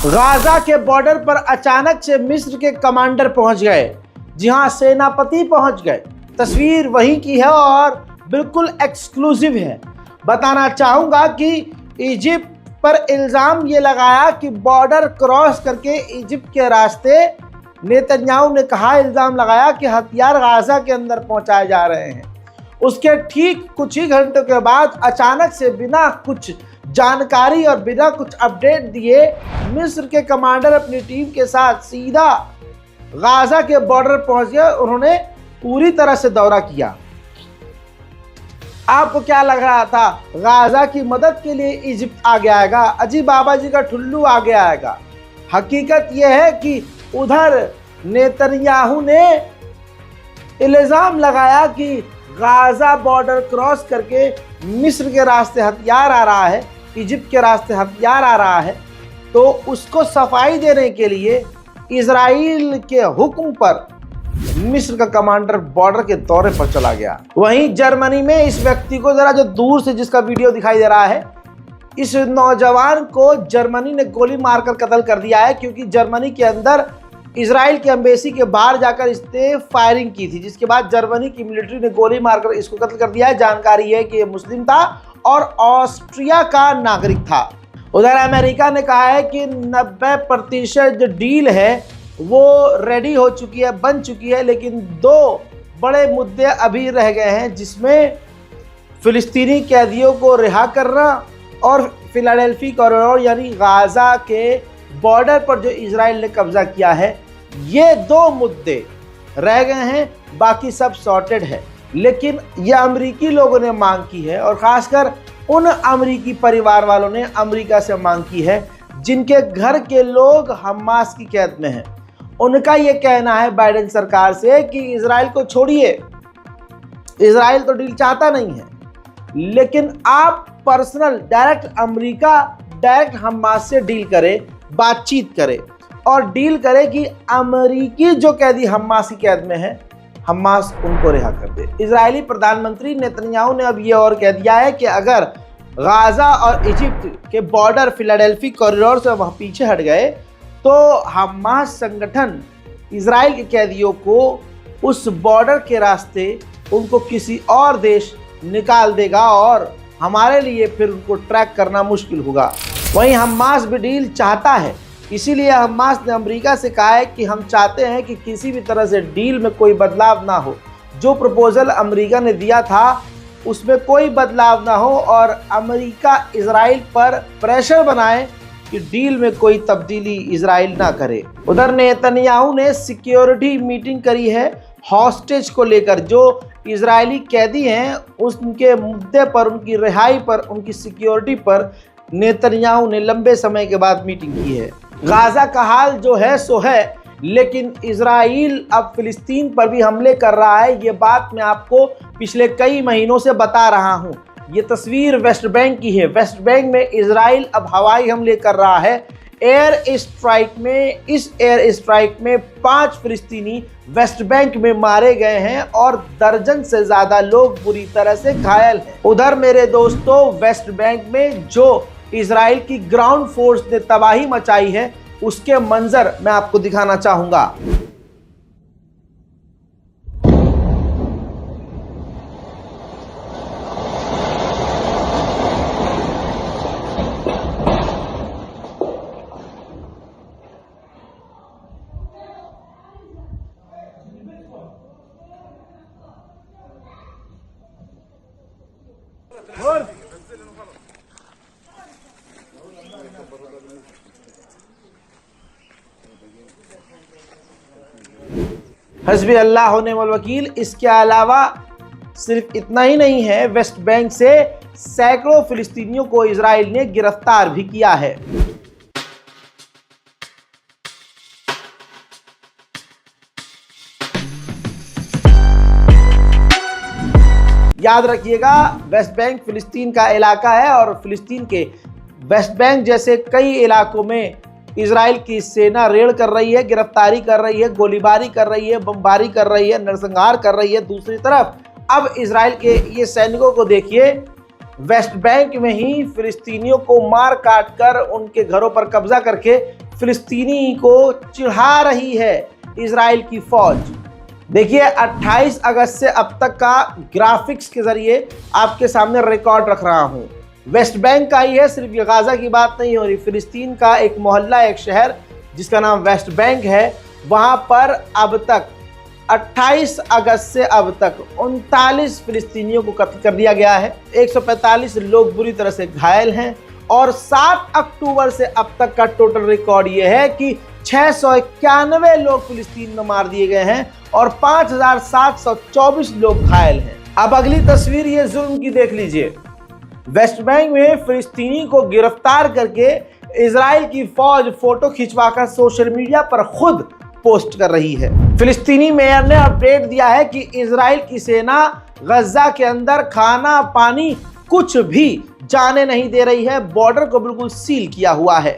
Gaza के border पर अचानक से मिस्र के कमांडर पहुंच गए। जी हां, सेनापति पहुंच गए। तस्वीर वहीं की है और बिल्कुल एक्सक्लूसिव है। बताना चाहूंगा कि इजिप्ट पर इल्जाम ये लगाया कि बॉर्डर क्रॉस करके इजिप्ट के रास्ते नेतन्याहू ने कहा, इल्जाम लगाया कि हथियार गाजा के अंदर पहुंचाए जा रहे हैं। उसके ठीक कुछ ही घंटों के बाद अचानक से बिना कुछ जानकारी और बिना कुछ अपडेट दिए मिस्र के कमांडर अपनी टीम के साथ सीधा गाजा के बॉर्डर पहुंच गए। उन्होंने पूरी तरह से दौरा किया। आपको क्या लग रहा था गाजा की मदद के लिए इजिप्ट आगे आएगा, अजी बाबा जी का ठुल्लू आगे आएगा? हकीकत यह है कि उधर नेतन्याहू ने इल्जाम लगाया कि गाजा बॉर्डर क्रॉस करके मिस्र के रास्ते हथियार आ रहा है, इजिप्ट के रास्ते हथियार आ रहा है। तो उसको सफाई देने के लिए इजराइल के हुक्म पर मिस्र का कमांडर बॉर्डर के दौरे पर चला गया। वहीं जर्मनी में इस व्यक्ति को, जरा जो दूर से जिसका वीडियो दिखाई दे रहा है, इस नौजवान को जर्मनी ने गोली मारकर कत्ल कर दिया है, क्योंकि जर्मनी के अंदर इजराइल की एम्बेसी के बाहर जाकर इसने फायरिंग की थी, जिसके बाद जर्मनी की मिलिट्री ने गोली मारकर इसको कत्ल कर दिया है। जानकारी है कि ये मुस्लिम था और ऑस्ट्रिया का नागरिक था। उधर अमेरिका ने कहा है कि 90% जो डील है वो रेडी हो चुकी है, बन चुकी है, लेकिन दो बड़े मुद्दे अभी रह गए हैं, जिसमें फिलिस्तीनी कैदियों को रिहा करना और फिलाडेल्फी कॉरिडोर यानी गाजा के बॉर्डर पर जो इजराइल ने कब्जा किया है, ये दो मुद्दे रह गए हैं। बाकी सब सॉर्टेड है, लेकिन ये अमेरिकी लोगों ने मांग की है और खासकर उन अमेरिकी परिवार वालों ने अमेरिका से मांग की है जिनके घर के लोग हमास की कैद में हैं। उनका ये कहना है बाइडेन सरकार से कि इजराइल को छोड़िए, इजराइल तो डील चाहता नहीं है, लेकिन आप personal direct America direct Hamas से डील करे, बातचीत करे और डील करे कि अमेरिकी जो कैदी हमास की कैद में है, हमास उनको रिहा कर दे। इजरायली प्रधानमंत्री नेतन्याहू ने अब ये और कह दिया है कि अगर गाजा और इजिप्ट के बॉर्डर फिलाडेल्फी कॉरिडोर से वहाँ पीछे हट गए तो हमास संगठन इजराइल के कैदियों को उस बॉर्डर के रास्ते उनको किसी और देश निकाल देगा और हमारे लिए फिर उनको ट्रैक करना मुश्किल होगा। वहीं हमास भी डील चाहता है, इसीलिए हमास ने अमेरिका से कहा है कि हम चाहते हैं कि किसी भी तरह से डील में कोई बदलाव ना हो। जो प्रपोजल अमेरिका ने दिया था उसमें कोई बदलाव ना हो और अमेरिका इजराइल पर प्रेशर बनाए कि डील में कोई तब्दीली इजराइल ना करे। उधर नेतन्याहू ने सिक्योरिटी मीटिंग करी है हॉस्टेज को लेकर। जो इजरायली कैदी हैं उनके मुद्दे पर, उनकी रिहाई पर, उनकी सिक्योरिटी पर नेतन्याहू ने लंबे समय के बाद मीटिंग की है। गाजा का हाल जो है सो है, लेकिन इजराइल अब फिलिस्तीन पर भी हमले कर रहा है। ये बात मैं आपको पिछले कई महीनों से बता रहा हूँ। ये तस्वीर वेस्ट बैंक की है। वेस्ट बैंक में इजराइल अब हवाई हमले कर रहा है। एयर स्ट्राइक में, इस एयर स्ट्राइक में 5 फिलिस्तीनी वेस्ट बैंक में मारे गए हैं और दर्जन से ज्यादा लोग बुरी तरह से घायल हैं। उधर मेरे दोस्तों, वेस्ट बैंक में जो इजराइल की ग्राउंड फोर्स ने तबाही मचाई है उसके मंजर मैं आपको दिखाना चाहूंगा। हस्बी अल्लाह होने वाल वकील। इसके अलावा सिर्फ इतना ही नहीं है, वेस्ट बैंक से सैकड़ों फिलिस्तीनियों को इजराइल ने गिरफ्तार भी किया है। याद रखिएगा, वेस्ट बैंक फिलिस्तीन का इलाका है और फिलिस्तीन के वेस्ट बैंक जैसे कई इलाकों में इजराइल की सेना रेड कर रही है, गिरफ्तारी कर रही है, गोलीबारी कर रही है, बमबारी कर रही है, नरसंहार कर रही है। दूसरी तरफ अब इजराइल के ये सैनिकों को देखिए, वेस्ट बैंक में ही फिलिस्तीनियों को मार काट कर उनके घरों पर कब्जा करके फिलिस्तीनी को चिढ़ा रही है इजराइल की फौज। देखिए 28 अगस्त से अब तक का ग्राफिक्स के जरिए आपके सामने रिकॉर्ड रख रहा हूं। वेस्ट बैंक का ही है, सिर्फ ये गाजा की बात नहीं हो रही। फिलिस्तीन का एक मोहल्ला, एक शहर जिसका नाम वेस्ट बैंक है, वहां पर अब तक 28 अगस्त से अब तक 39 फिलिस्तीनियों को कत्ल कर दिया गया है। 145 लोग बुरी तरह से घायल हैं और 7 अक्टूबर से अब तक का टोटल रिकॉर्ड ये है कि 691 लोग फिलिस्तीन में मार दिए गए हैं और 5724 लोग घायल हैं। अब अगली तस्वीर ये जुल्म की देख लीजिए। वेस्ट बैंक में फिलिस्तीनी को गिरफ्तार करके इजराइल की फौज फोटो खिंचवाकर सोशल मीडिया पर खुद पोस्ट कर रही है। फिलिस्तीनी मेयर ने अपडेट दिया है कि इजराइल की सेना गजा के अंदर खाना पानी कुछ भी जाने नहीं दे रही है, बॉर्डर को बिल्कुल सील किया हुआ है।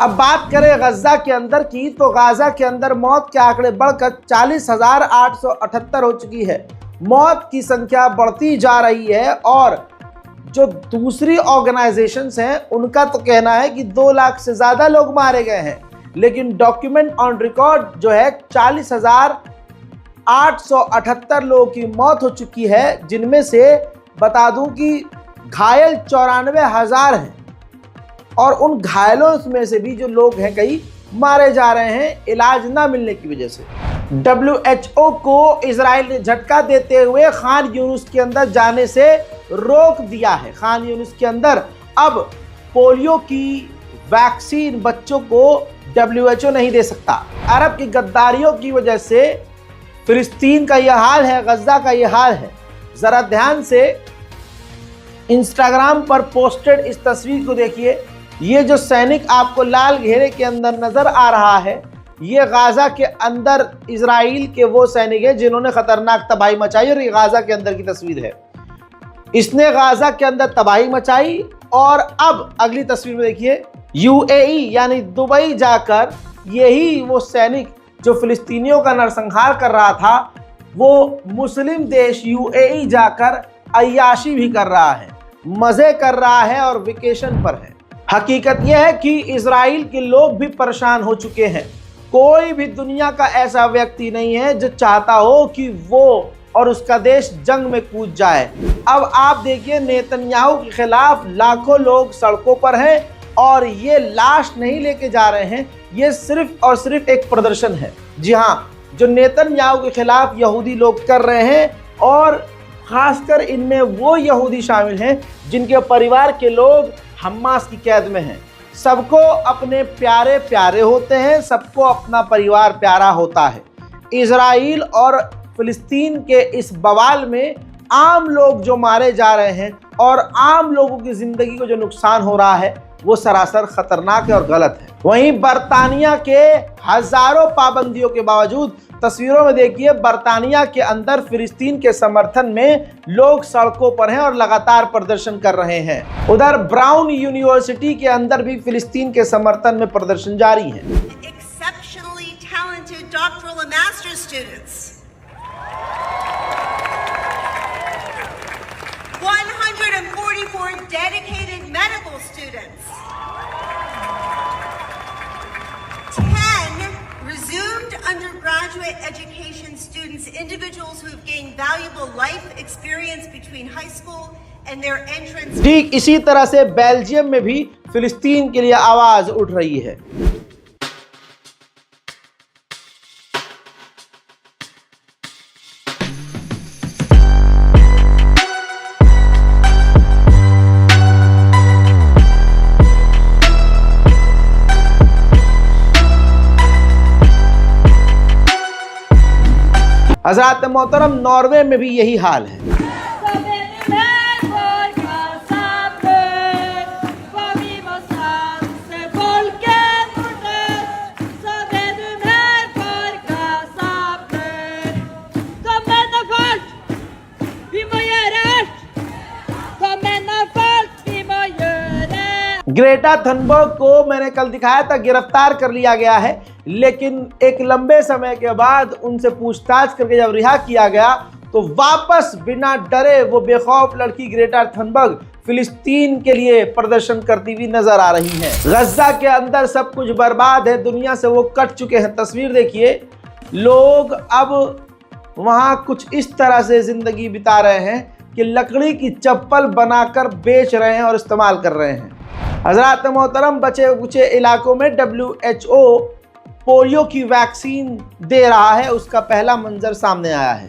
अब बात करें गजा के अंदर की, तो गाजा के अंदर मौत के आंकड़े बढ़कर 40,878 हो चुकी है। मौत की संख्या बढ़ती जा रही है और जो दूसरी ऑर्गेनाइजेशंस हैं उनका तो कहना है कि 2 लाख से ज़्यादा लोग मारे गए हैं, लेकिन डॉक्यूमेंट ऑन रिकॉर्ड जो है 40,878 लोगों की मौत हो चुकी है, जिनमें से बता दूं कि घायल 94,000 हैं और उन घायलों में से भी जो लोग हैं कई मारे जा रहे हैं इलाज ना मिलने की वजह से। WHO को इजराइल ने झटका देते हुए खान यूनुस के अंदर जाने से रोक दिया है। खान यूनुस के अंदर अब पोलियो की वैक्सीन बच्चों को WHO नहीं दे सकता। अरब की गद्दारियों की वजह से फिलिस्तीन का यह हाल है, गजा का यह हाल है। जरा ध्यान से इंस्टाग्राम पर पोस्टेड इस तस्वीर को देखिए। ये जो सैनिक आपको लाल घेरे के अंदर नजर आ रहा है, ये गाजा के अंदर इजराइल के वो सैनिक हैं जिन्होंने खतरनाक तबाही मचाई, और ये गाजा के अंदर की तस्वीर है। इसने गाजा के अंदर तबाही मचाई और अब अगली तस्वीर में देखिए, UAE यानी दुबई जाकर यही वो सैनिक जो फिलिस्तीनियों का नरसंहार कर रहा था, वो मुस्लिम देश UAE जाकर अय्याशी भी कर रहा है, मजे कर रहा है और वेकेशन पर है। हकीकत यह है कि इजराइल के लोग भी परेशान हो चुके हैं। कोई भी दुनिया का ऐसा व्यक्ति नहीं है जो चाहता हो कि वो और उसका देश जंग में कूद जाए। अब आप देखिए, नेतन्याहू के खिलाफ लाखों लोग सड़कों पर हैं और ये लाश नहीं लेके जा रहे हैं, ये सिर्फ और सिर्फ एक प्रदर्शन है। जी हाँ, जो नेतन्याहू के खिलाफ यहूदी लोग कर रहे हैं और खासकर इनमें वो यहूदी शामिल हैं जिनके परिवार के लोग हमास की कैद में हैं। सबको अपने प्यारे प्यारे होते हैं, सबको अपना परिवार प्यारा होता है। इजराइल और फिलिस्तीन के इस बवाल में आम लोग जो मारे जा रहे हैं और आम लोगों की ज़िंदगी को जो नुकसान हो रहा है, वो सरासर खतरनाक है और गलत है। वहीं बरतानिया के हजारों पाबंदियों के बावजूद तस्वीरों में देखिए, बरतानिया के अंदर फिलिस्तीन के समर्थन में लोग सड़कों पर हैं और लगातार प्रदर्शन कर रहे हैं। उधर ब्राउन यूनिवर्सिटी के अंदर भी फिलिस्तीन के समर्थन में प्रदर्शन जारी है। Exceptionally talented doctoral and master's students. 144 dedicated medical students. 10 resumed undergraduate education students, individuals who have gained valuable life experience between high school and their entrance. ठीक इसी तरह से बेल्जियम में भी फिलिस्तीन के लिए आवाज उठ रही है। हजरात मोहतरम नॉर्वे में भी यही हाल है। ग्रेटा थनबर्ग को मैंने कल दिखाया था, गिरफ्तार कर लिया गया है, लेकिन एक लंबे समय के बाद उनसे पूछताछ करके जब रिहा किया गया तो वापस बिना डरे वो बेखौफ लड़की ग्रेटा थनबर्ग फिलिस्तीन के लिए प्रदर्शन करती हुई नजर आ रही हैं। गज्जा के अंदर सब कुछ बर्बाद है, दुनिया से वो कट चुके हैं। तस्वीर देखिए, लोग अब वहां कुछ इस तरह से जिंदगी बिता रहे हैं कि लकड़ी की चप्पल बनाकर बेच रहे हैं और इस्तेमाल कर रहे हैं। हजरात मोहतरम, बचे कुचे इलाकों में WHO पोलियो की वैक्सीन दे रहा है, उसका पहला मंजर सामने आया है।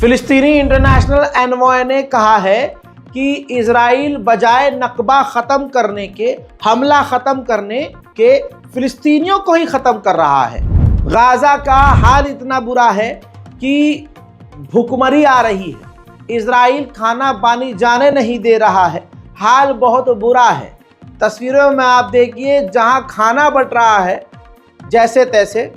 फिलिस्तीनी इंटरनेशनल एनवॉय ने कहा है कि इजराइल बजाय नकबा ख़त्म करने के, हमला ख़त्म करने के, फिलिस्तीनियों को ही ख़त्म कर रहा है। गाज़ा का हाल इतना बुरा है कि भुखमरी आ रही है, इजराइल खाना पानी जाने नहीं दे रहा है, हाल बहुत बुरा है। तस्वीरों में आप देखिए, जहाँ खाना बंट रहा है जैसे तैसे,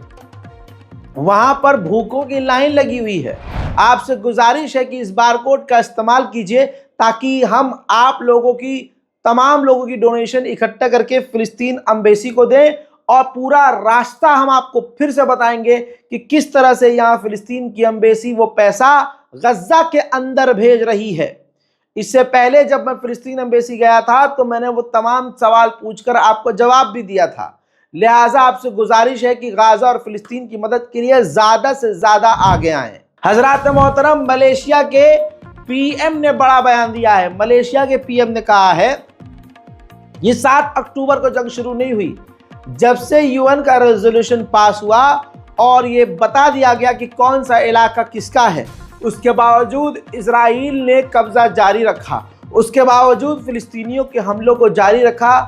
वहाँ पर भूखों की लाइन लगी हुई है। आपसे गुजारिश है कि इस बारकोड का इस्तेमाल कीजिए ताकि हम आप लोगों की, तमाम लोगों की डोनेशन इकट्ठा करके फिलिस्तीन एम्बेसी को दें और पूरा रास्ता हम आपको फिर से बताएंगे कि किस तरह से यहाँ फिलिस्तीन की एम्बेसी वो पैसा गज्जा के अंदर भेज रही है। इससे पहले जब मैं फिलिस्तीन एम्बेसी गया था तो मैंने वो तमाम सवाल पूछकर आपको जवाब भी दिया था। लिहाजा आपसे गुजारिश है कि गाज़ा और फिलिस्तीन की मदद के लिए ज़्यादा से ज़्यादा आगे आएँ। हजरात मोहतरम, मलेशिया के पीएम ने बड़ा बयान दिया है। मलेशिया के पीएम ने कहा है, ये 7 अक्टूबर को जंग शुरू नहीं हुई, जब से यूएन का रेजोल्यूशन पास हुआ और ये बता दिया गया कि कौन सा इलाका किसका है, उसके बावजूद इजराइल ने कब्जा जारी रखा, उसके बावजूद फिलिस्तीनियों के हमलों को जारी रखा,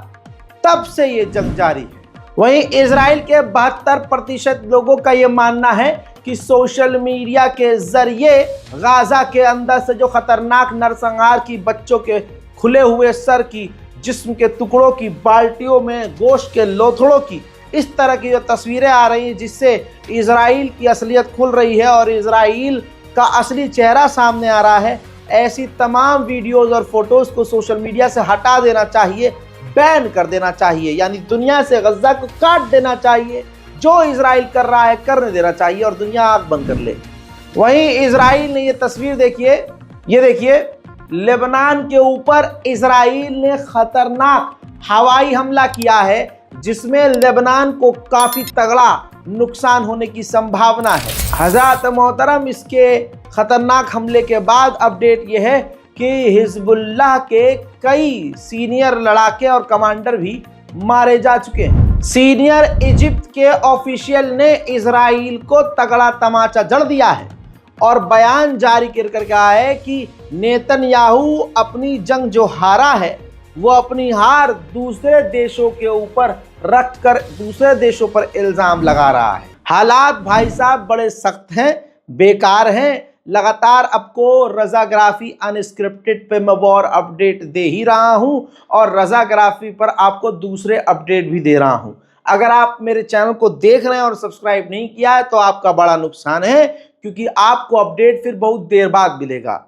तब से ये जंग जारी है। वहीं इजराइल के 72% लोगों का ये मानना है कि सोशल मीडिया के जरिए गाज़ा के अंदर से जो खतरनाक नरसंहार की, बच्चों के खुले हुए सर की, जिस्म के टुकड़ों की, बाल्टियों में गोश्त के लोथड़ों की, इस तरह की जो तस्वीरें आ रही हैं जिससे इजराइल की असलियत खुल रही है और इजराइल का असली चेहरा सामने आ रहा है, ऐसी तमाम वीडियोस और फोटोज़ को सोशल मीडिया से हटा देना चाहिए, बैन कर देना चाहिए, यानी दुनिया से गज्जा को काट देना चाहिए। जो इजराइल कर रहा है करने देना चाहिए और दुनिया आग बंद कर ले। वहीं इजराइल ने ये तस्वीर देखिए, ये देखिए, लेबनान के ऊपर इजराइल ने खतरनाक हवाई हमला किया है जिसमें लेबनान को काफ़ी तगड़ा नुकसान होने की संभावना है। हज़रात मोहतरम, इसके खतरनाक हमले के बाद अपडेट ये है कि हिजबुल्लाह के कई सीनियर लड़ाके और कमांडर भी मारे जा चुके हैं। सीनियर इजिप्ट के ऑफिशियल ने इजराइल को तगड़ा तमाचा जड़ दिया है और बयान जारी कर कहा है कि नेतन्याहू अपनी जंग जो हारा है वो अपनी हार दूसरे देशों के ऊपर रखकर दूसरे देशों पर इल्ज़ाम लगा रहा है। हालात भाई साहब बड़े सख्त हैं, बेकार हैं। लगातार आपको रज़ाग्राफी अनस्क्रिप्टेड पे मैं वॉर अपडेट दे ही रहा हूं और रज़ाग्राफी पर आपको दूसरे अपडेट भी दे रहा हूं। अगर आप मेरे चैनल को देख रहे हैं और सब्सक्राइब नहीं किया है तो आपका बड़ा नुकसान है, क्योंकि आपको अपडेट फिर बहुत देर बाद मिलेगा।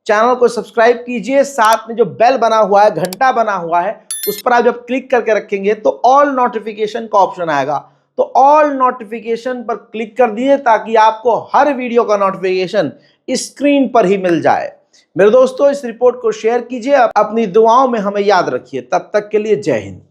चैनल को सब्सक्राइब कीजिए, साथ में जो बेल बना हुआ है, घंटा बना हुआ है, उस पर आप जब क्लिक करके रखेंगे तो ऑल नोटिफिकेशन का ऑप्शन आएगा, तो ऑल नोटिफिकेशन पर क्लिक कर दिए ताकि आपको हर वीडियो का नोटिफिकेशन स्क्रीन पर ही मिल जाए। मेरे दोस्तों, इस रिपोर्ट को शेयर कीजिए, अपनी दुआओं में हमें याद रखिए। तब तक के लिए जय हिंद।